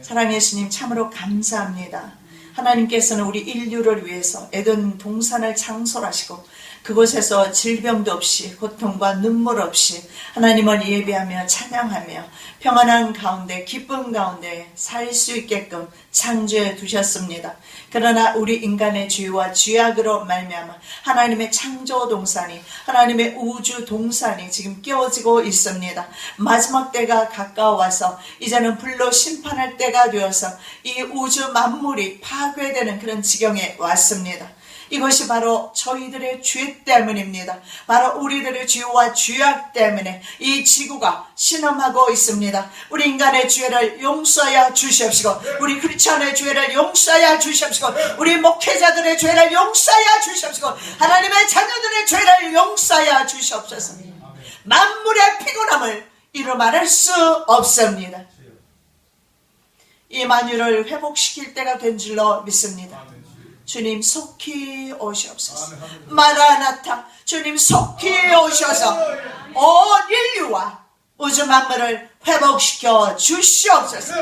사랑의 예수님 참으로 감사합니다. 하나님께서는 우리 인류를 위해서 에덴 동산을 창설하시고 그곳에서 질병도 없이 고통과 눈물 없이 하나님을 예배하며 찬양하며 평안한 가운데 기쁨 가운데 살 수 있게끔 창조해 두셨습니다. 그러나 우리 인간의 죄와 죄악으로 말미암아 하나님의 창조 동산이 하나님의 우주 동산이 지금 깨어지고 있습니다. 마지막 때가 가까워와서 이제는 불로 심판할 때가 되어서 이 우주 만물이 파괴되는 그런 지경에 왔습니다. 이것이 바로 저희들의 죄 때문입니다. 바로 우리들의 죄와 죄악 때문에 이 지구가 신음하고 있습니다. 우리 인간의 죄를 용서하여 주시옵시고 우리 크리스천의 죄를 용서하여 주시옵시고 우리 목회자들의 죄를 용서하여 주시옵시고 하나님의 자녀들의 죄를 용서하여 주시옵소서. 만물의 피곤함을 이루 말할 수 없습니다. 이 만유를 회복시킬 때가 된 줄로 믿습니다. 주님 속히 오시옵소서. 마라나타 주님 속히 오셔서 온 인류와 우주 만물을 회복시켜 주시옵소서.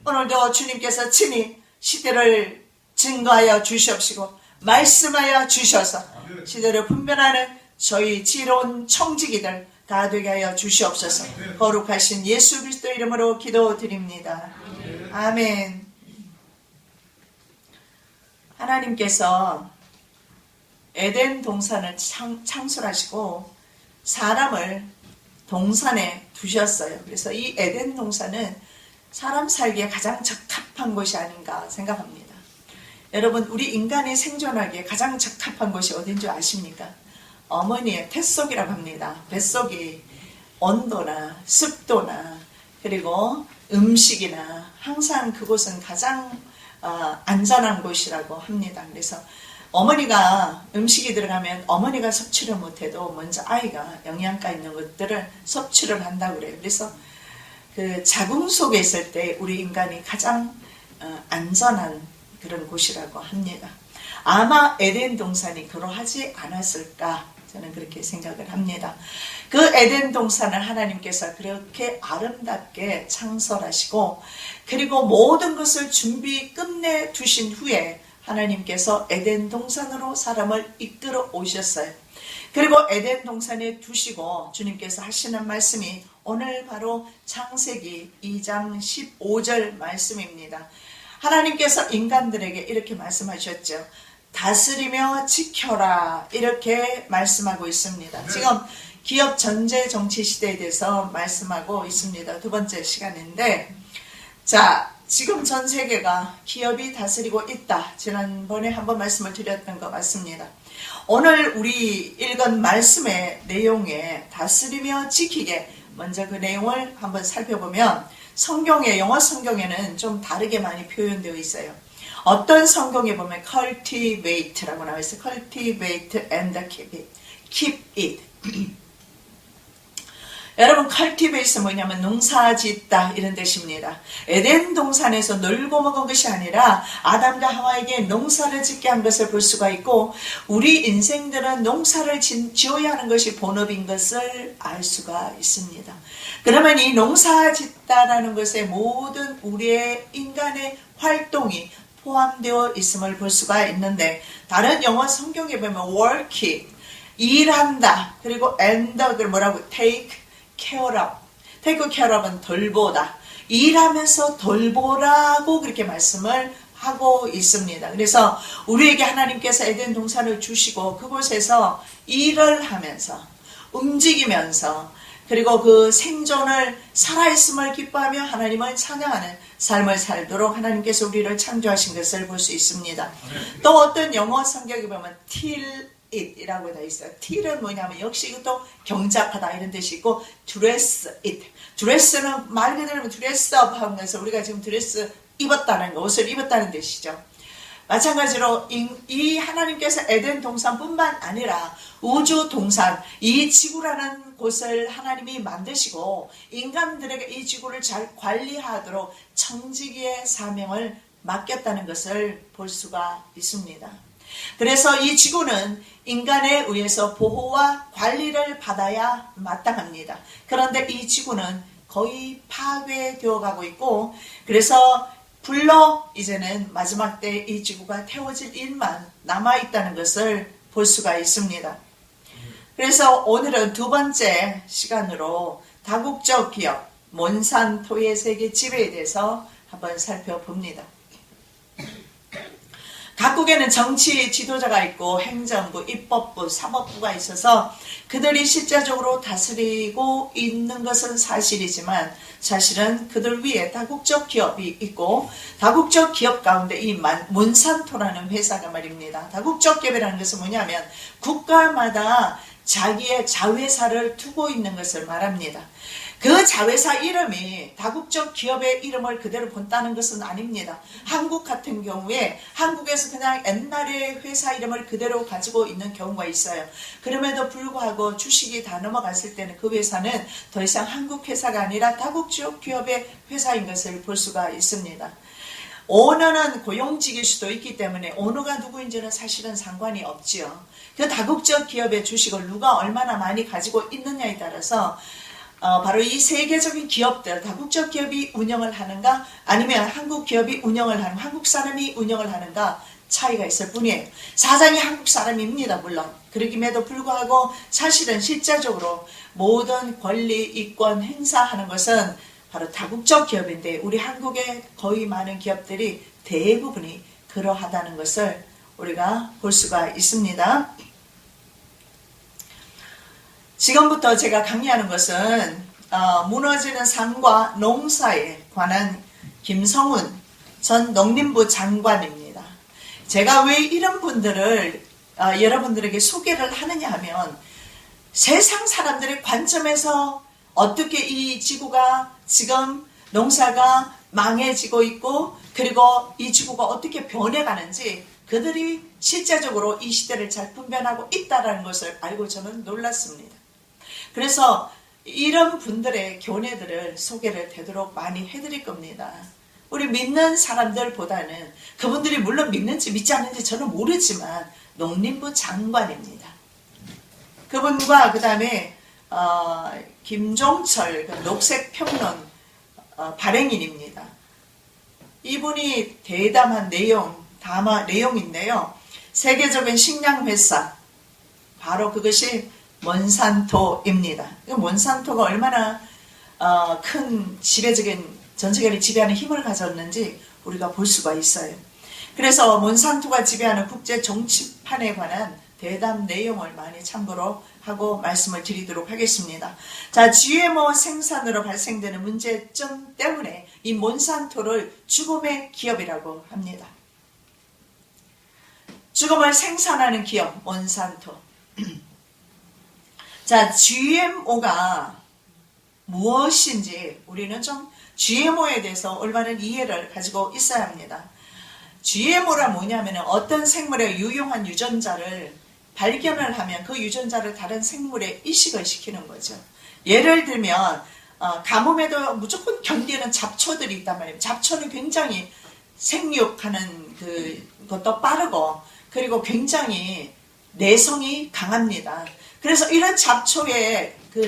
오늘도 주님께서 친히 시대를 증거하여 주시옵시고 말씀하여 주셔서 시대를 분별하는 저희 지혜로운 청지기들 다 되게 하여 주시옵소서. 거룩하신 예수 그리스도 이름으로 기도드립니다. 아멘. 하나님께서 에덴 동산을 창설하시고 사람을 동산에 두셨어요. 그래서 이 에덴 동산은 사람 살기에 가장 적합한 곳이 아닌가 생각합니다. 여러분, 우리 인간이 생존하기에 가장 적합한 곳이 어딘 줄 아십니까? 어머니의 뱃속이라고 합니다. 뱃속이 온도나 습도나 그리고 음식이나 항상 그곳은 가장 안전한 곳이라고 합니다. 그래서 어머니가 음식이 들어가면 어머니가 섭취를 못해도 먼저 아이가 영양가 있는 것들을 섭취를 한다고 그래요. 그래서 그 자궁 속에 있을 때 우리 인간이 가장 안전한 그런 곳이라고 합니다. 아마 에덴 동산이 그러하지 않았을까 저는 그렇게 생각을 합니다. 그 에덴 동산을 하나님께서 그렇게 아름답게 창설하시고 그리고 모든 것을 준비 끝내 두신 후에 하나님께서 에덴 동산으로 사람을 이끌어 오셨어요. 그리고 에덴 동산에 두시고 주님께서 하시는 말씀이 오늘 바로 창세기 2장 15절 말씀입니다. 하나님께서 인간들에게 이렇게 말씀하셨죠. 다스리며 지켜라 이렇게 말씀하고 있습니다. 지금 기업 전제 정치 시대에 대해서 말씀하고 있습니다. 두 번째 시간인데 자 지금 전 세계가 기업이 다스리고 있다. 지난번에 한번 말씀을 드렸던 것 같습니다. 오늘 우리 읽은 말씀의 내용에 다스리며 지키게 먼저 그 내용을 한번 살펴보면 성경에 영어 성경에는 좀 다르게 많이 표현되어 있어요. 어떤 성경에 보면 cultivate라고 나와 있어요. cultivate and keep it. 여러분 cultivate는 뭐냐면 농사짓다 이런 뜻입니다. 에덴 동산에서 놀고 먹은 것이 아니라 아담과 하와에게 농사를 짓게 한 것을 볼 수가 있고 우리 인생들은 농사를 지어야 하는 것이 본업인 것을 알 수가 있습니다. 그러면 이 농사짓다라는 것에 모든 우리의 인간의 활동이 포함되어 있음을 볼 수가 있는데 다른 영어 성경에 보면 work it, 일한다. 그리고 and 그걸 뭐라고 take care of. take care of은 돌보다. 일하면서 돌보라고 그렇게 말씀을 하고 있습니다. 그래서 우리에게 하나님께서 에덴 동산을 주시고 그곳에서 일을 하면서 움직이면서 그리고 그 생존을 살아있음을 기뻐하며 하나님을 찬양하는 삶을 살도록 하나님께서 우리를 창조하신 것을 볼 수 있습니다. 또 어떤 영어 성경에 보면 till it이라고 되어 있어요. till은 뭐냐면 역시 이것도 경작하다 이런 뜻이 있고 dress it. dress는 말 그대로 dress up 하는 것에서 우리가 지금 드레스 입었다는 거, 옷을 입었다는 뜻이죠. 마찬가지로 이 하나님께서 에덴 동산뿐만 아니라 우주 동산, 이 지구라는 곳을 하나님이 만드시고 인간들에게 이 지구를 잘 관리하도록 청지기의 사명을 맡겼다는 것을 볼 수가 있습니다. 그래서 이 지구는 인간에 의해서 보호와 관리를 받아야 마땅합니다. 그런데 이 지구는 거의 파괴되어 가고 있고, 그래서 불로 이제는 마지막 때 이 지구가 태워질 일만 남아있다는 것을 볼 수가 있습니다. 그래서 오늘은 두 번째 시간으로 다국적 기업, 몬산토의 세계 지배에 대해서 한번 살펴봅니다. 각국에는 정치 지도자가 있고 행정부, 입법부, 사법부가 있어서 그들이 실제적으로 다스리고 있는 것은 사실이지만 사실은 그들 위에 다국적 기업이 있고, 다국적 기업 가운데 이 몬산토라는 회사가 말입니다. 다국적 기업이라는 것은 뭐냐면 국가마다 자기의 자회사를 두고 있는 것을 말합니다. 그 자회사 이름이 다국적 기업의 이름을 그대로 본다는 것은 아닙니다. 한국 같은 경우에 한국에서 그냥 옛날의 회사 이름을 그대로 가지고 있는 경우가 있어요. 그럼에도 불구하고 주식이 다 넘어갔을 때는 그 회사는 더 이상 한국 회사가 아니라 다국적 기업의 회사인 것을 볼 수가 있습니다. 오너는 고용직일 수도 있기 때문에 오너가 누구인지는 사실은 상관이 없지요. 그 다국적 기업의 주식을 누가 얼마나 많이 가지고 있느냐에 따라서 바로 이 세계적인 기업들, 다국적 기업이 운영을 하는가 아니면 한국 기업이 운영을 하는, 한국 사람이 운영을 하는가 차이가 있을 뿐이에요. 사장이 한국 사람입니다. 물론. 그러김에도 불구하고 사실은 실제적으로 모든 권리, 이권 행사하는 것은 바로 다국적 기업인데 우리 한국의 거의 많은 기업들이 대부분이 그러하다는 것을 우리가 볼 수가 있습니다. 지금부터 제가 강의하는 것은 무너지는 산과 농사에 관한 김성훈 전 농림부 장관입니다. 제가 왜 이런 분들을 여러분들에게 소개를 하느냐 하면 세상 사람들의 관점에서 어떻게 이 지구가 지금 농사가 망해지고 있고 그리고 이 지구가 어떻게 변해가는지 그들이 실제적으로 이 시대를 잘 분별하고 있다는 것을 알고 저는 놀랐습니다. 그래서 이런 분들의 교훈들을 소개를 되도록 많이 해드릴 겁니다. 우리 믿는 사람들보다는 그분들이 물론 믿는지 믿지 않는지 저는 모르지만 농림부 장관입니다. 그분과 그 다음에 김종철 녹색평론 발행인입니다. 이분이 대담한 내용인데요. 세계적인 식량회사 바로 그것이 몬산토입니다. 몬산토가 얼마나 큰 지배적인 전 세계를 지배하는 힘을 가졌는지 우리가 볼 수가 있어요. 그래서 몬산토가 지배하는 국제 정치판에 관한 대담 내용을 많이 참고로 하고 말씀을 드리도록 하겠습니다. 자, GMO 생산으로 발생되는 문제점 때문에 이 몬산토를 죽음의 기업이라고 합니다. 죽음을 생산하는 기업 몬산토. 자, GMO가 무엇인지 우리는 좀 GMO에 대해서 올바른 이해를 가지고 있어야 합니다. GMO가 뭐냐면 어떤 생물의 유용한 유전자를 발견을 하면 그 유전자를 다른 생물에 이식을 시키는 거죠. 예를 들면 가뭄에도 무조건 견디는 잡초들이 있단 말이에요. 잡초는 굉장히 생육하는 것도 빠르고 그리고 굉장히 내성이 강합니다. 그래서 이런 잡초의 그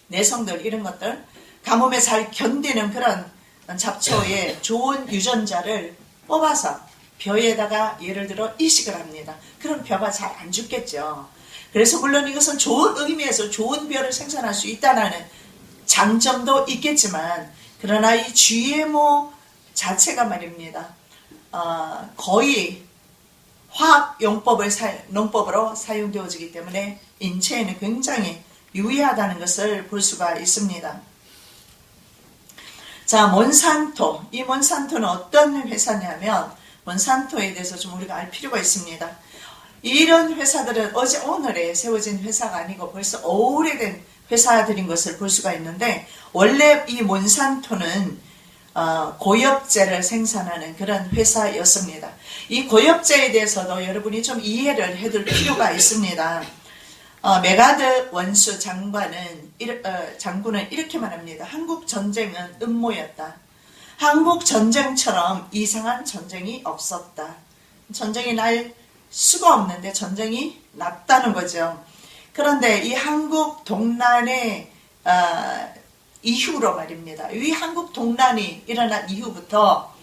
내성들 이런 것들 가뭄에 잘 견디는 그런 잡초의 좋은 유전자를 뽑아서 벼에다가 예를 들어 이식을 합니다. 그럼 벼가 잘 안 죽겠죠. 그래서 물론 이것은 좋은 의미에서 좋은 벼를 생산할 수 있다는 장점도 있겠지만 그러나 이 GMO 자체가 말입니다. 거의 화학 농법으로 사용되어지기 때문에 인체에는 굉장히 유해하다는 것을 볼 수가 있습니다. 자, 몬산토. 이 몬산토는 어떤 회사냐면 몬산토에 대해서 좀 우리가 알 필요가 있습니다. 이런 회사들은 어제 오늘에 세워진 회사가 아니고 벌써 오래된 회사들인 것을 볼 수가 있는데 원래 이 몬산토는 고엽제를 생산하는 그런 회사였습니다. 이 고엽제에 대해서도 여러분이 좀 이해를 해둘 필요가 있습니다. 메가드 원수 장군은 이렇게 말합니다. 한국 전쟁은 음모였다. 한국 전쟁처럼 이상한 전쟁이 없었다. 전쟁이 날 수가 없는데 전쟁이 났다는 거죠. 그런데 이 한국 동란의 이후로 말입니다. 이 한국 동란이 일어난 이후부터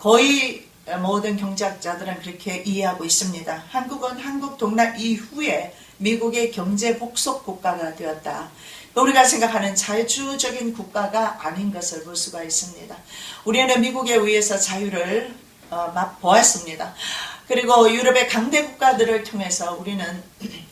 거의 모든 경제학자들은 그렇게 이해하고 있습니다. 한국은 한국 동란 이후에 미국의 경제 복속 국가가 되었다. 우리가 생각하는 자주적인 국가가 아닌 것을 볼 수가 있습니다. 우리는 미국에 의해서 자유를 맛보았습니다. 그리고 유럽의 강대 국가들을 통해서 우리는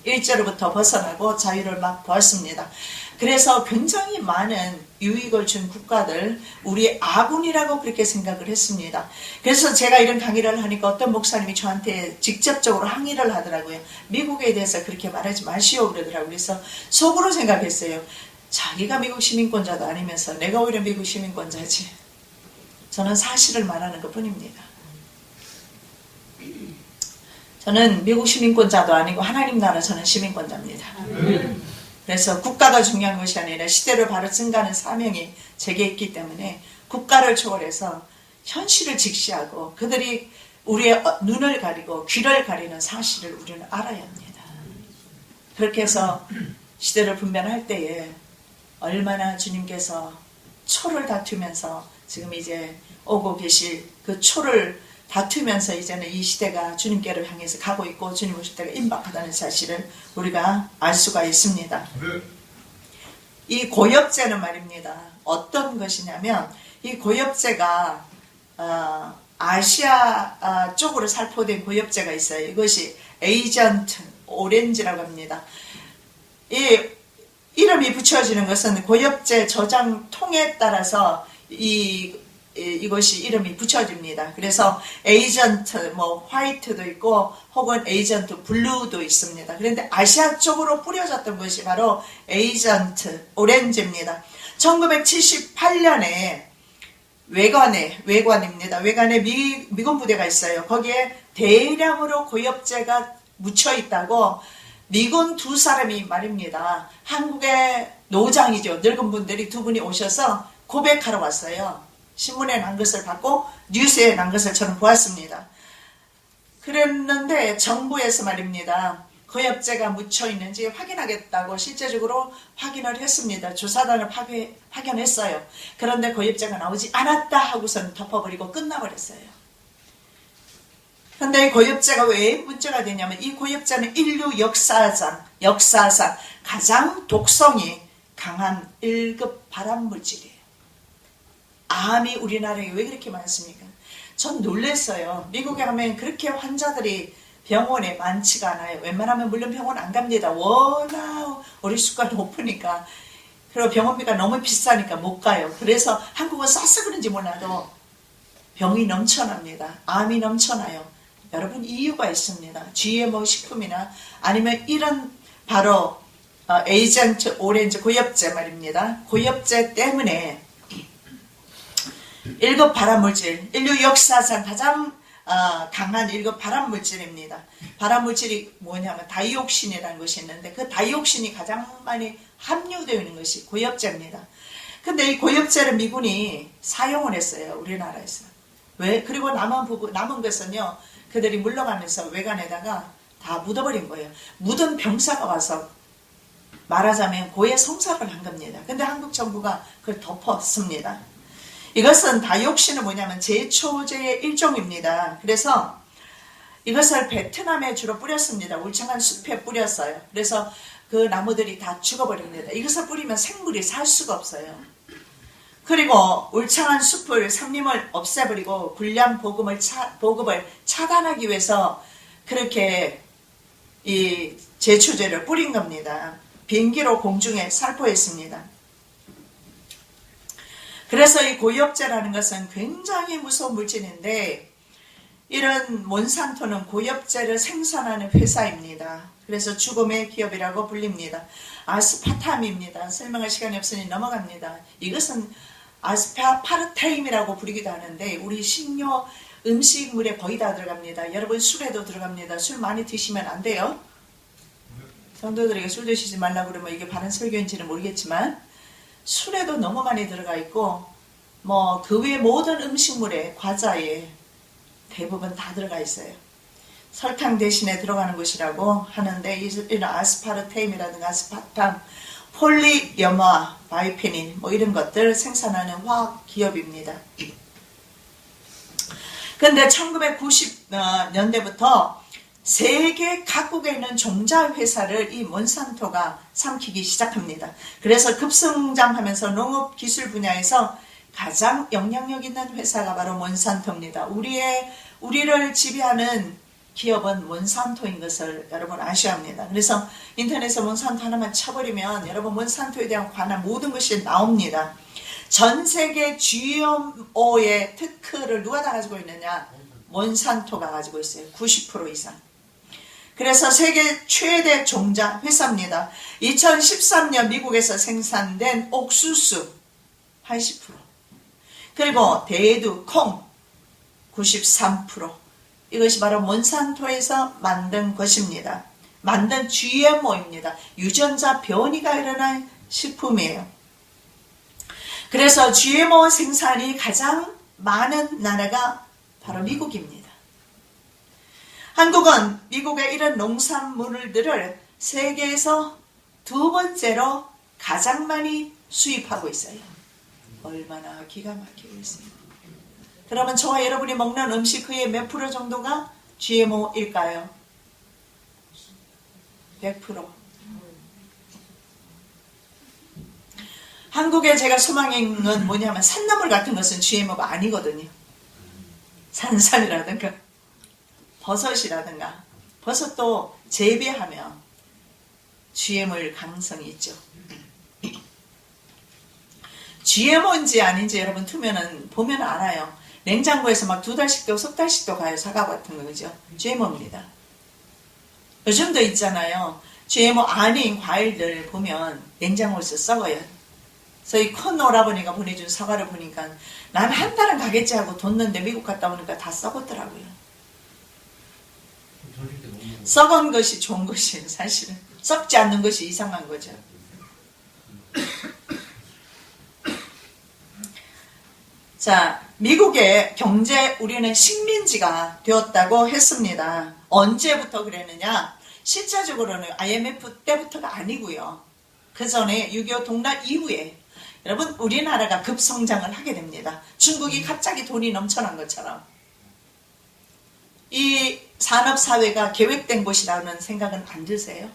일제로부터 벗어나고 자유를 맛보았습니다. 그래서 굉장히 많은 유익을 준 국가들, 우리 아군이라고 그렇게 생각을 했습니다. 그래서 제가 이런 강의를 하니까 어떤 목사님이 저한테 직접적으로 항의를 하더라고요. 미국에 대해서 그렇게 말하지 마시오 그러더라고요. 그래서 속으로 생각했어요. 자기가 미국 시민권자도 아니면서 내가 오히려 미국 시민권자지. 저는 사실을 말하는 것 뿐입니다. 저는 미국 시민권자도 아니고 하나님 나라 저는 시민권자입니다. 그래서 국가가 중요한 것이 아니라 시대를 바로 증가하는 사명이 제게 있기 때문에 국가를 초월해서 현실을 직시하고 그들이 우리의 눈을 가리고 귀를 가리는 사실을 우리는 알아야 합니다. 그렇게 해서 시대를 분별할 때에 얼마나 주님께서 초를 다투면서 지금 이제 오고 계실 그 초를 다투면서 이제는 이 시대가 주님께로 향해서 가고 있고 주님 오실 때가 임박하다는 사실을 우리가 알 수가 있습니다. 이 고엽제는 말입니다. 어떤 것이냐면 이 고엽제가 아시아 쪽으로 살포된 고엽제가 있어요. 이것이 에이전트 오렌지라고 합니다. 이 이름이 붙여지는 것은 고엽제 저장통에 따라서 이것이 이름이 붙여집니다. 그래서 에이전트 화이트도 있고 혹은 에이전트 블루도 있습니다. 그런데 아시아 쪽으로 뿌려졌던 것이 바로 에이전트 오렌지입니다. 1978년에 외관입니다. 외관에 미군 부대가 있어요. 거기에 대량으로 고엽제가 묻혀 있다고 미군 두 사람이 말입니다. 한국의 노장이죠. 늙은 분들이 두 분이 오셔서 고백하러 왔어요. 신문에 난 것을 받고 뉴스에 난 것을 저는 보았습니다. 그랬는데 정부에서 말입니다. 고엽제가 묻혀 있는지 확인하겠다고 실제적으로 확인을 했습니다. 조사단을 파견했어요. 그런데 고엽제가 나오지 않았다 하고서는 덮어버리고 끝나버렸어요. 그런데 이 고엽제가 왜 문제가 되냐면 이 고엽제는 인류 역사상 가장 독성이 강한 1급 발암물질이에요. 암이 우리나라에 왜 그렇게 많습니까? 전 놀랐어요. 미국에 가면 그렇게 환자들이 병원에 많지가 않아요. 웬만하면 물론 병원 안 갑니다. 워낙 우리 수가 높으니까. 그리고 병원비가 너무 비싸니까 못 가요. 그래서 한국은 싸서 그런지 몰라도 병이 넘쳐납니다. 암이 넘쳐나요. 여러분 이유가 있습니다. GMO 식품이나 아니면 이런 바로 에이전트 오렌지 고엽제 말입니다. 고엽제 때문에 1급 발암물질, 인류 역사상 가장 강한 1급 발암물질입니다. 발암물질이 뭐냐면 다이옥신이라는 것이 있는데 그 다이옥신이 가장 많이 함유되어 있는 것이 고엽제입니다. 근데 이 고엽제를 미군이 사용을 했어요. 우리나라에서. 왜? 그리고 남은 것은요. 그들이 물러가면서 외관에다가 다 묻어버린 거예요. 묻은 병사가 와서 말하자면 고해 성사를 한 겁니다. 근데 한국 정부가 그걸 덮었습니다. 이것은 다이옥신은 뭐냐면 제초제의 일종입니다. 그래서 이것을 베트남에 주로 뿌렸습니다. 울창한 숲에 뿌렸어요. 그래서 그 나무들이 다 죽어버립니다. 이것을 뿌리면 생물이 살 수가 없어요. 그리고 울창한 숲을 산림을 없애버리고 불량 보급을 차단하기 위해서 그렇게 이 제초제를 뿌린 겁니다. 비행기로 공중에 살포했습니다. 그래서 이 고엽제라는 것은 굉장히 무서운 물질인데 이런 몬산토는 고엽제를 생산하는 회사입니다. 그래서 죽음의 기업이라고 불립니다. 아스파탐입니다. 설명할 시간이 없으니 넘어갑니다. 이것은 아스파르테임이라고 부르기도 하는데 우리 식료 음식물에 거의 다 들어갑니다. 여러분 술에도 들어갑니다. 술 많이 드시면 안 돼요. 성도들에게 술 드시지 말라고 그러면 이게 바른 설교인지는 모르겠지만 술에도 너무 많이 들어가 있고 그 외 모든 음식물에 과자에 대부분 다 들어가 있어요. 설탕 대신에 들어가는 것이라고 하는데 이런 아스파르테임이라든가 아스파탐 폴리염화, 바이페닌 뭐 이런 것들 생산하는 화학 기업입니다. 근데 1990년대부터 세계 각국에 있는 종자 회사를 이 몬산토가 삼키기 시작합니다. 그래서 급성장하면서 농업 기술 분야에서 가장 영향력 있는 회사가 바로 몬산토입니다. 우리를 지배하는 기업은 몬산토인 것을 여러분 아셔야 합니다. 그래서 인터넷에 몬산토 하나만 쳐버리면 여러분 몬산토에 대한 관한 모든 것이 나옵니다. 전 세계 GMO의 특허를 누가 다 가지고 있느냐? 몬산토가 가지고 있어요. 90% 이상. 그래서 세계 최대 종자 회사입니다. 2013년 미국에서 생산된 옥수수 80%, 그리고 대두, 콩 93%, 이것이 바로 몬산토에서 만든 것입니다. 만든 GMO입니다. 유전자 변이가 일어난 식품이에요. 그래서 GMO 생산이 가장 많은 나라가 바로 미국입니다. 한국은 미국의 이런 농산물들을 세계에서 두 번째로 가장 많이 수입하고 있어요. 얼마나 기가 막히고 있어요. 그러면 저와 여러분이 먹는 음식 그의 몇 프로 정도가 GMO일까요? 100%. 한국에 제가 소망인 건 뭐냐면 산나물 같은 것은 GMO가 아니거든요. 산삼이라든가 버섯이라든가, 버섯도 재배하면 GMO일 가능성이 있죠. GMO인지 아닌지 여러분 보면 알아요. 냉장고에서 막 2달씩도 3달씩도 가요. 사과 같은 거, 그죠? GMO입니다. 요즘도 있잖아요. GMO 아닌 과일들 보면 냉장고에서 썩어요. 그래서 이 큰 오라버니가 보내준 사과를 보니까 난 한 달은 가겠지 하고 뒀는데 미국 갔다 오니까 다 썩었더라고요. 썩은 것이 좋은 것이에요. 사실은 썩지 않는 것이 이상한 거죠. 자, 미국의 경제, 우리는 식민지가 되었다고 했습니다. 언제부터 그랬느냐? 실제적으로는 IMF 때부터가 아니고요. 그 전에 6.25 동락 이후에 여러분 우리나라가 급성장을 하게 됩니다. 중국이 갑자기 돈이 넘쳐난 것처럼. 이 산업사회가 계획된 것이라는 생각은 안 드세요?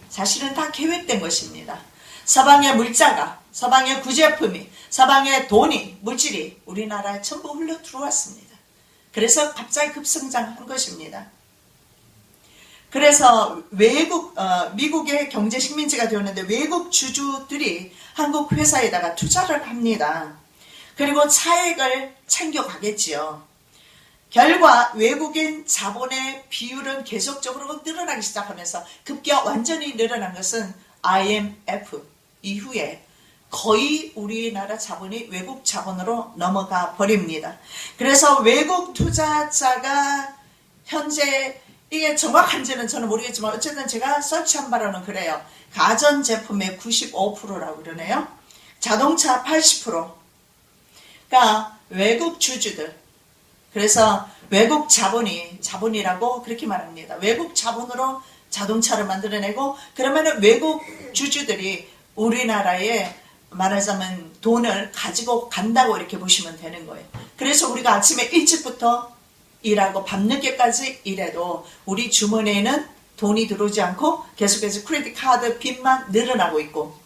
사실은 다 계획된 것입니다. 서방의 물자가, 서방의 구제품이, 서방의 돈이, 물질이 우리나라에 전부 흘러 들어왔습니다. 그래서 갑자기 급성장한 것입니다. 그래서 미국의 경제 식민지가 되었는데 외국 주주들이 한국 회사에다가 투자를 합니다. 그리고 차익을 챙겨가겠지요. 결과 외국인 자본의 비율은 계속적으로 늘어나기 시작하면서 급기야 완전히 늘어난 것은 IMF 이후에 거의 우리나라 자본이 외국 자본으로 넘어가 버립니다. 그래서 외국 투자자가 현재 이게 정확한지는 저는 모르겠지만 어쨌든 제가 서치한 바로는 그래요. 가전제품의 95%라고 그러네요. 자동차 80%. 그러니까 외국 주주들. 그래서 외국 자본이라고 그렇게 말합니다. 외국 자본으로 자동차를 만들어내고 그러면 외국 주주들이 우리나라에 말하자면 돈을 가지고 간다고 이렇게 보시면 되는 거예요. 그래서 우리가 아침에 일찍부터 일하고 밤늦게까지 일해도 우리 주머니에는 돈이 들어오지 않고 계속해서 크레딧 카드 빚만 늘어나고 있고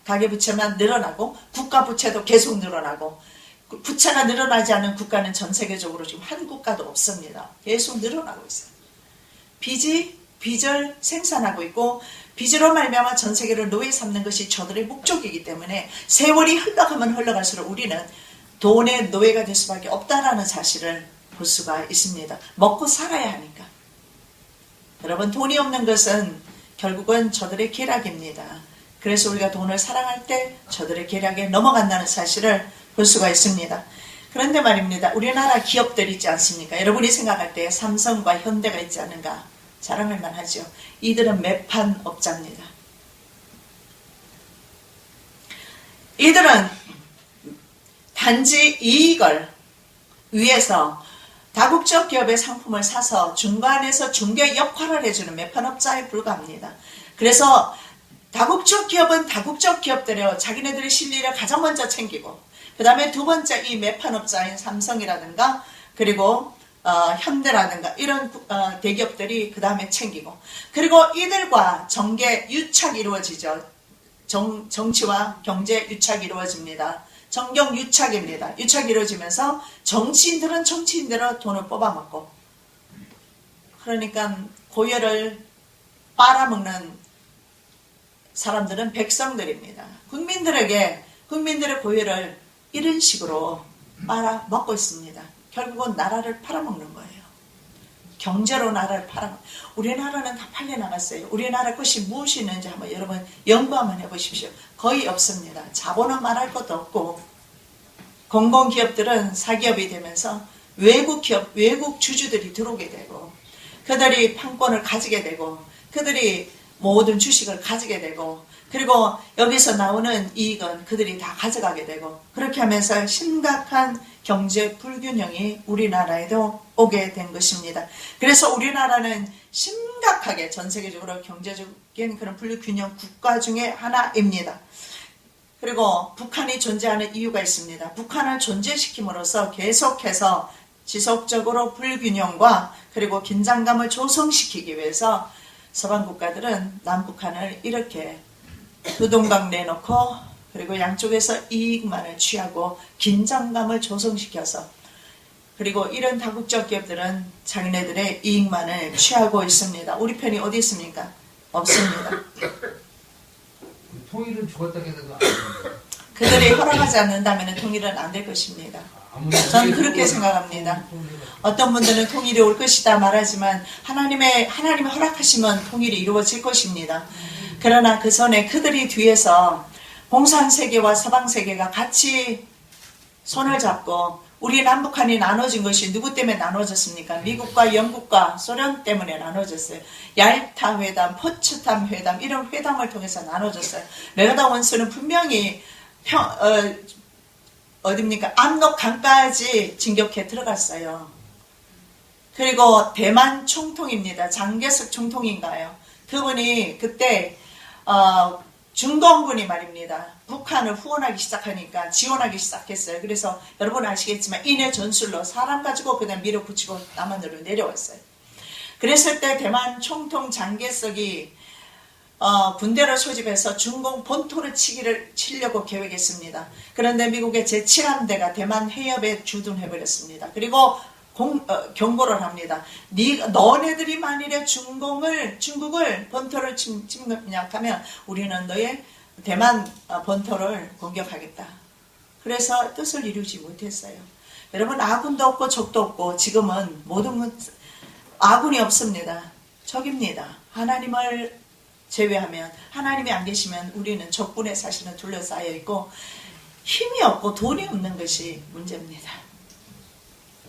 가계부채만 늘어나고 국가부채도 계속 늘어나고 부채가 늘어나지 않는 국가는 전 세계적으로 지금 한 국가도 없습니다. 계속 늘어나고 있어요. 빚을 생산하고 있고 빚으로 말미암아 전 세계를 노예 삼는 것이 저들의 목적이기 때문에 세월이 흘러가면 흘러갈수록 우리는 돈의 노예가 될 수밖에 없다라는 사실을 볼 수가 있습니다. 먹고 살아야 하니까. 여러분 돈이 없는 것은 결국은 저들의 계략입니다. 그래서 우리가 돈을 사랑할 때 저들의 계략에 넘어간다는 사실을 볼 수가 있습니다. 그런데 말입니다. 우리나라 기업들 있지 않습니까? 여러분이 생각할 때 삼성과 현대가 있지 않은가 자랑할 만하죠. 이들은 매판 업자입니다. 이들은 단지 이익을 위해서 다국적 기업의 상품을 사서 중간에서 중개 역할을 해주는 매판업자에 불과합니다. 그래서 다국적 기업은 다국적 기업들이요. 자기네들의 실리를 가장 먼저 챙기고, 그 다음에 두 번째 이 매판업자인 삼성이라든가, 그리고 현대라든가 이런 대기업들이 그 다음에 챙기고, 그리고 이들과 정계 유착이 이루어지죠. 정치와 경제 유착이 이루어집니다. 정경 유착입니다. 유착이 이루어지면서 정치인들은 정치인대로 돈을 뽑아먹고, 그러니까 고열을 빨아먹는 사람들은 백성들입니다. 국민들의 고열을 이런 식으로 빨아먹고 있습니다. 결국은 나라를 팔아먹는 거예요. 경제로 나라를 팔아먹는. 우리나라는 다 팔려나갔어요. 우리나라 것이 무엇이 있는지 한번 여러분 연구 한번 해보십시오. 거의 없습니다. 자본은 말할 것도 없고, 공공기업들은 사기업이 되면서 외국 기업, 외국 주주들이 들어오게 되고, 그들이 판권을 가지게 되고, 그들이 모든 주식을 가지게 되고, 그리고 여기서 나오는 이익은 그들이 다 가져가게 되고, 그렇게 하면서 심각한 경제 불균형이 우리나라에도 오게 된 것입니다. 그래서 우리나라는 심각하게 전 세계적으로 경제적인 그런 불균형 국가 중에 하나입니다. 그리고 북한이 존재하는 이유가 있습니다. 북한을 존재시킴으로써 계속해서 지속적으로 불균형과 그리고 긴장감을 조성시키기 위해서 서방 국가들은 남북한을 이렇게 두 동강 내놓고, 그리고 양쪽에서 이익만을 취하고 긴장감을 조성시켜서, 그리고 이런 다국적 기업들은 자기네들의 이익만을 취하고 있습니다. 우리 편이 어디 있습니까? 없습니다. 통일은 죽었다 깨달아. 그들이 허락하지 않는다면 통일은 안 될 것입니다. 저는 그렇게 생각합니다. 어떤 분들은 통일이 올 것이다 말하지만 하나님이 허락하시면 통일이 이루어질 것입니다. 그러나 그 전에 그들이 뒤에서 공산세계와 서방세계가 같이 손을 잡고, 우리 남북한이 나눠진 것이 누구 때문에 나눠졌습니까? 미국과 영국과 소련 때문에 나눠졌어요. 얄타 회담, 포츠담 회담, 이런 회담을 통해서 나눠졌어요. 메가다 원수는 분명히 어딥니까? 압록강까지 진격해 들어갔어요. 그리고 대만 총통입니다. 장개석 총통인가요? 그분이 그때 중공군이 말입니다. 북한을 후원하기 시작하니까 지원하기 시작했어요. 그래서 여러분 아시겠지만 인해 전술로 사람 가지고 그냥 밀어붙이고 남한으로 내려왔어요. 그랬을 때 대만 총통 장개석이 군대를 소집해서 중공 본토를 치려고 계획했습니다. 그런데 미국의 제7함대가 대만 해협에 주둔해버렸습니다. 그리고 경고를 합니다. 너네들이 만일에 중국을 본토를 침략하면 우리는 너의 대만 본토를 공격하겠다. 그래서 뜻을 이루지 못했어요. 여러분, 아군도 없고 적도 없고 지금은 모든 아군이 없습니다. 적입니다. 하나님을 제외하면, 하나님이 안 계시면 우리는 적군에 사실은 둘러싸여 있고 힘이 없고 돈이 없는 것이 문제입니다.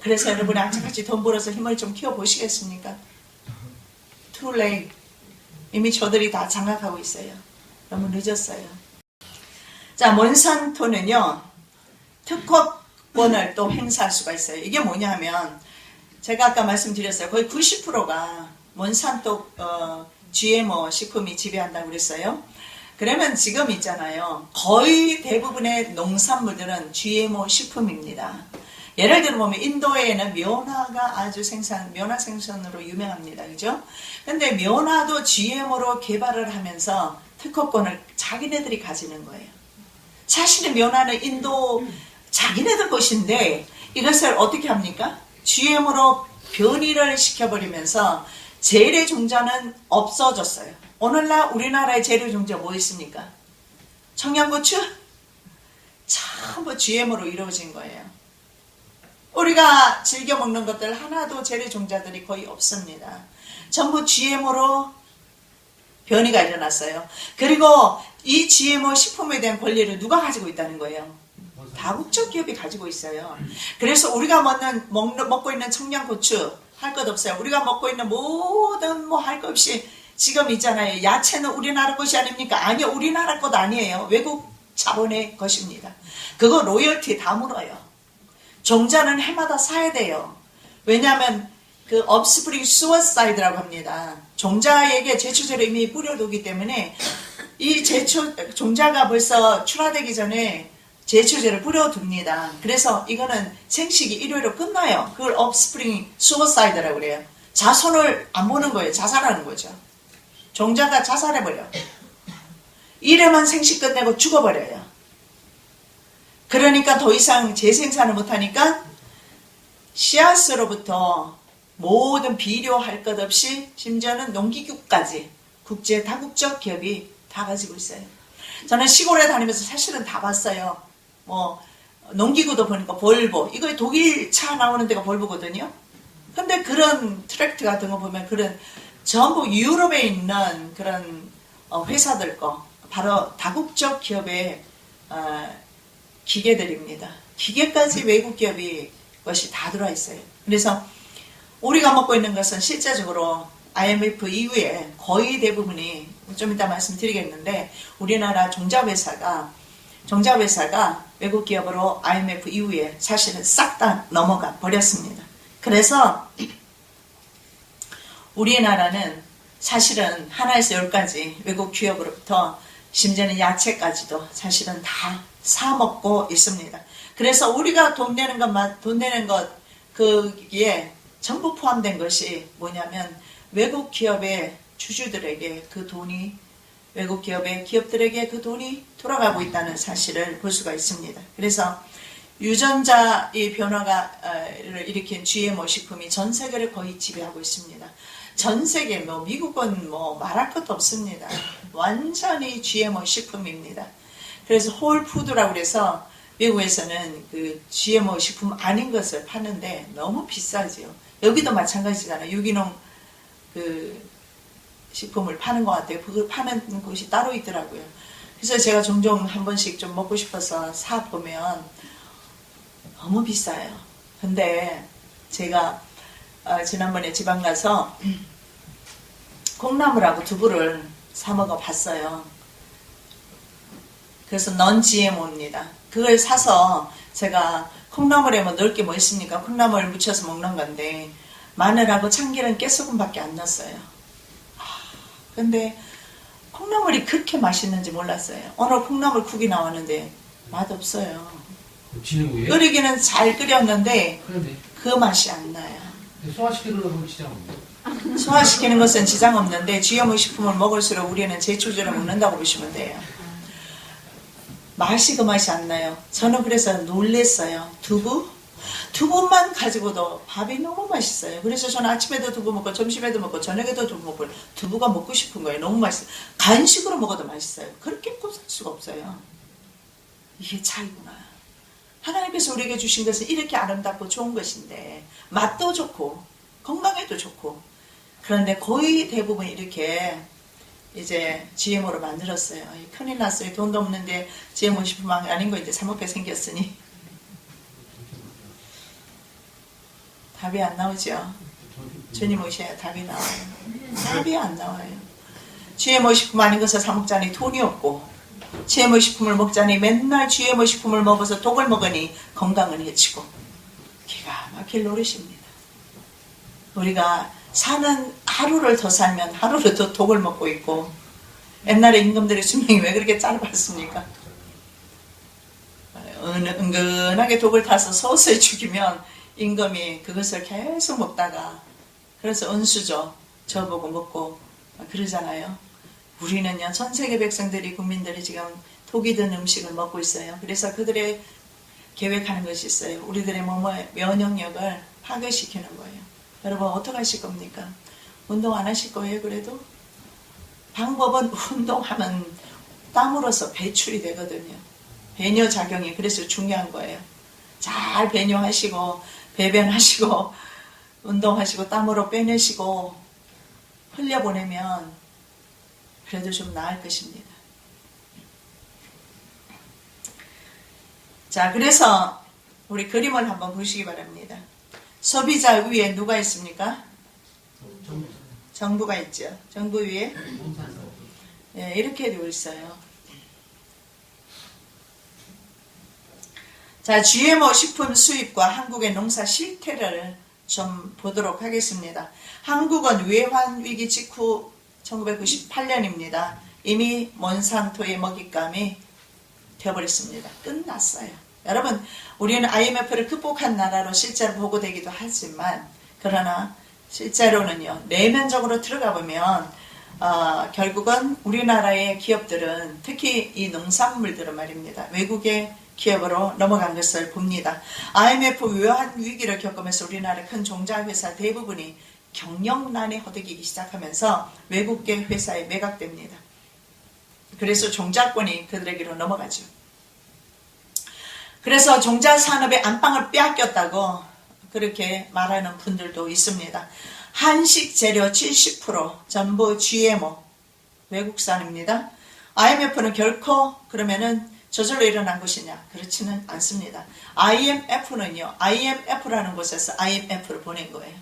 그래서 여러분이 악착같이 돈 벌어서 힘을 좀 키워보시겠습니까? Too late. 이미 저들이 다 장악하고 있어요. 너무 늦었어요. 자, 몬산토는요, 특허권을 또 행사할 수가 있어요. 이게 뭐냐 하면, 제가 아까 말씀드렸어요. 거의 90%가 몬산토 GMO 식품이 지배한다고 그랬어요. 그러면 지금 있잖아요. 거의 대부분의 농산물들은 GMO 식품입니다. 예를 들어 보면 인도에는 면화가 아주 면화 생산으로 유명합니다. 그죠? 근데 면화도 GMO로 개발을 하면서 특허권을 자기네들이 가지는 거예요. 사실은 면화는 인도 자기네들 것인데 이것을 어떻게 합니까? GMO로 변이를 시켜버리면서 재래 종자는 없어졌어요. 오늘날 우리나라의 재래 종자 뭐 있습니까? 청양고추? 전부 GMO로 이루어진 거예요. 우리가 즐겨 먹는 것들 하나도 재래 종자들이 거의 없습니다. 전부 GMO로 변이가 일어났어요. 그리고 이 GMO 식품에 대한 권리를 누가 가지고 있다는 거예요? 다국적 기업이 가지고 있어요. 그래서 우리가 먹고 있는 청양고추 할 것 없어요. 우리가 먹고 있는 모든 할 것 없이 지금 있잖아요. 야채는 우리나라 것이 아닙니까? 아니요. 우리나라 것 아니에요. 외국 자본의 것입니다. 그거 로열티 다 물어요. 종자는 해마다 사야 돼요. 왜냐하면 그 업스프링 수어사이드라고 합니다. 종자에게 제초제를 이미 뿌려두기 때문에 이 제초, 종자가 벌써 출하되기 전에 제초제를 뿌려둡니다. 그래서 이거는 생식이 일요일로 끝나요. 그걸 업스프링 수어사이드라고 그래요. 자손을 안 보는 거예요. 자살하는 거죠. 종자가 자살해버려. 이래만 생식 끝내고 죽어버려요. 그러니까 더 이상 재생산을 못하니까 씨앗으로부터 모든 비료할 것 없이 심지어는 농기구까지 국제 다국적 기업이 다 가지고 있어요. 저는 시골에 다니면서 사실은 다 봤어요. 뭐 농기구도 보니까 볼보, 이거 독일 차 나오는 데가 볼보거든요. 근데 그런 트랙트 같은 거 보면 그런 전부 유럽에 있는 그런 회사들 거 바로 다국적 기업의 기계들입니다. 기계까지 외국 기업이 것이 다 들어와 있어요. 그래서 우리가 먹고 있는 것은 실제적으로 IMF 이후에 거의 대부분이 좀 이따 말씀드리겠는데 우리나라 종자회사가 외국 기업으로 IMF 이후에 사실은 싹 다 넘어가 버렸습니다. 그래서 우리나라는 사실은 하나에서 10가지 외국 기업으로부터 심지어는 야채까지도 사실은 다 사먹고 있습니다. 그래서 우리가 돈 내는 것, 그게 전부 포함된 것이 뭐냐면 외국 기업의 주주들에게 그 돈이, 외국 기업의 기업들에게 그 돈이 돌아가고 있다는 사실을 볼 수가 있습니다. 그래서 유전자의 변화를 일으킨 GMO 식품이 전 세계를 거의 지배하고 있습니다. 전 세계, 미국은 말할 것도 없습니다. 완전히 GMO 식품입니다. 그래서 홀푸드라고 그래서 미국에서는 그 GMO 식품 아닌 것을 파는데 너무 비싸죠. 여기도 마찬가지잖아요. 유기농 그 식품을 파는 것 같아요. 그걸 파는 곳이 따로 있더라고요. 그래서 제가 종종 한 번씩 좀 먹고 싶어서 사보면 너무 비싸요. 근데 제가 지난번에 지방 가서 콩나물하고 두부를 사 먹어 봤어요. 그래서 넌 GMO입니다. 그걸 사서 제가 콩나물에 넣을 게 뭐 있습니까? 콩나물 무쳐서 먹는 건데 마늘하고 참기름, 깨소금밖에 안 넣었어요. 근데 콩나물이 그렇게 맛있는지 몰랐어요. 오늘 콩나물 국이 나왔는데 맛없어요. 끓이기는 잘 끓였는데 그런데 그 맛이 안 나요. 소화시키는 것은 지장 없나요? 소화시키는 것은 지장 없는데 GMO 식품을 먹을수록 우리는 제초제를 먹는다고 보시면 돼요. 맛이 그 맛이 안 나요. 저는 그래서 놀랬어요. 두부만 가지고도 밥이 너무 맛있어요. 그래서 저는 아침에도 두부 먹고 점심에도 먹고 저녁에도 두부 먹고 두부가 먹고 싶은 거예요. 너무 맛있어요. 간식으로 먹어도 맛있어요. 그렇게 꼽을 수가 없어요. 이게 차이구나. 하나님께서 우리에게 주신 것은 이렇게 아름답고 좋은 것인데 맛도 좋고 건강에도 좋고 그런데 거의 대부분 이렇게 이제 GMO로 만들었어요. 큰일 났어요. 돈도 없는데 GMO 식품 아닌 거 이제 사 먹게 생겼으니 답이 안 나오죠. 주님 오셔야 답이 나와요. 답이 안 나와요. GMO 식품 아닌 것을 사 먹자니 돈이 없고 GMO 식품을 먹자니 맨날 GMO 식품을 먹어서 독을 먹으니 건강은 해치고 기가 막힐 노릇입니다. 우리가 사는 하루를 더 살면 하루를 더 독을 먹고 있고 옛날에 임금들의 수명이 왜 그렇게 짧았습니까? 은근하게 독을 타서 서서히 죽이면 임금이 그것을 계속 먹다가 그래서 은수저 저보고 먹고 그러잖아요. 우리는요 전 세계 백성들이 국민들이 지금 독이 든 음식을 먹고 있어요. 그래서 그들의 계획하는 것이 있어요. 우리들의 몸의 면역력을 파괴시키는 거예요. 여러분 어떻게 하실 겁니까? 운동 안 하실 거예요? 그래도? 방법은 운동하면 땀으로서 배출이 되거든요. 배뇨작용이 그래서 중요한 거예요. 잘 배뇨하시고 배변하시고 운동하시고 땀으로 빼내시고 흘려보내면 그래도 좀 나을 것입니다. 자, 그래서 우리 그림을 한번 보시기 바랍니다. 소비자 위에 누가 있습니까? 정부가 있죠. 정부 위에 이렇게 되어 있어요. 자, GMO 식품 수입과 한국의 농사 실태를 좀 보도록 하겠습니다. 한국은 외환 위기 직후 1998년입니다. 이미 몬산토의 먹잇감이 되어버렸습니다. 끝났어요. 여러분, 우리는 IMF를 극복한 나라로 실제로 보고되기도 하지만, 그러나 실제로는요, 내면적으로 들어가 보면 결국은 우리나라의 기업들은, 특히 이 농산물들은 말입니다, 외국의 기업으로 넘어간 것을 봅니다. IMF 묘한 위기를 겪으면서 우리나라 큰 종자회사 대부분이 경영난에 허덕이기 시작하면서 외국계 회사에 매각됩니다. 그래서 종자권이 그들에게로 넘어가죠. 그래서 종자산업의 안방을 빼앗겼다고 그렇게 말하는 분들도 있습니다. 한식 재료 70% 전부 GMO 외국산입니다. IMF는 결코 그러면은 저절로 일어난 것이냐? 그렇지는 않습니다. IMF는요, IMF라는 곳에서 IMF를 보낸 거예요.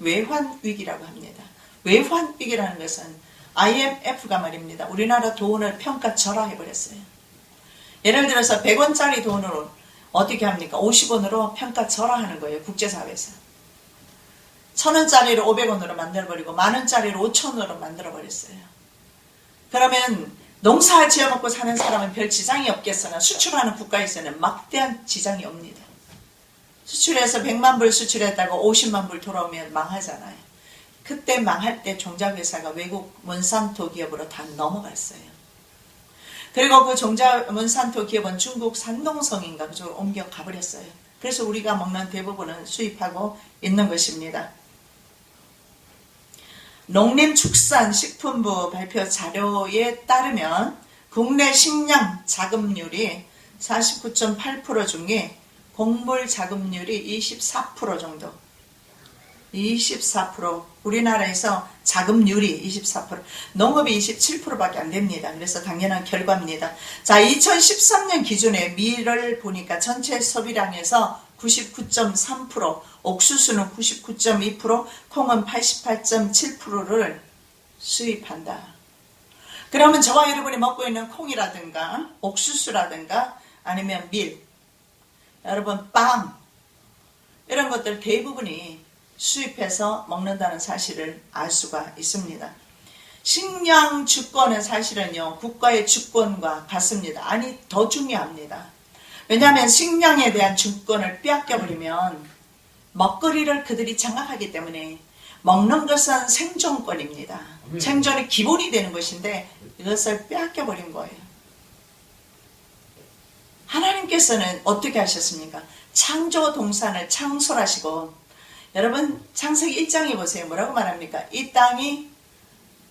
외환위기라고 합니다. 외환위기라는 것은 IMF가 말입니다, 우리나라 돈을 평가절하해버렸어요. 예를 들어서 100원짜리 돈으로 어떻게 합니까? 50원으로 평가절하하는 거예요. 국제사회에서. 1000원짜리를 500원으로 만들어버리고 만원짜리를 5,000원으로 만들어버렸어요. 그러면 농사 지어먹고 사는 사람은 별 지장이 없겠으나 수출하는 국가에서는 막대한 지장이 옵니다. 수출해서 100만 불 수출했다고 50만 불 돌아오면 망하잖아요. 그때 망할 때 종자회사가 외국 몬산토 기업으로 다 넘어갔어요. 그리고 그 몬산토 기업은 중국 산동성인가 그쪽으로 옮겨 가버렸어요. 그래서 우리가 먹는 대부분은 수입하고 있는 것입니다. 농림축산식품부 발표 자료에 따르면 국내 식량 자급률이 49.8% 중에 곡물 자급률이 24% 정도. 24%. 우리나라에서 자급률이 24%. 농업이 27%밖에 안 됩니다. 그래서 당연한 결과입니다. 자, 2013년 기준에 밀을 보니까 전체 소비량에서 99.3%, 옥수수는 99.2%, 콩은 88.7%를 수입한다. 그러면 저와 여러분이 먹고 있는 콩이라든가 옥수수라든가 아니면 밀, 여러분 빵, 이런 것들 대부분이 수입해서 먹는다는 사실을 알 수가 있습니다. 식량 주권은 사실은요, 국가의 주권과 같습니다. 아니, 더 중요합니다. 왜냐하면 식량에 대한 주권을 빼앗겨버리면 먹거리를 그들이 장악하기 때문에 먹는 것은 생존권입니다. 생존의 기본이 되는 것인데 이것을 빼앗겨버린 거예요. 하나님께서는 어떻게 하셨습니까? 창조 동산을 창설하시고, 여러분 창세기 1장에 보세요. 뭐라고 말합니까? 이 땅이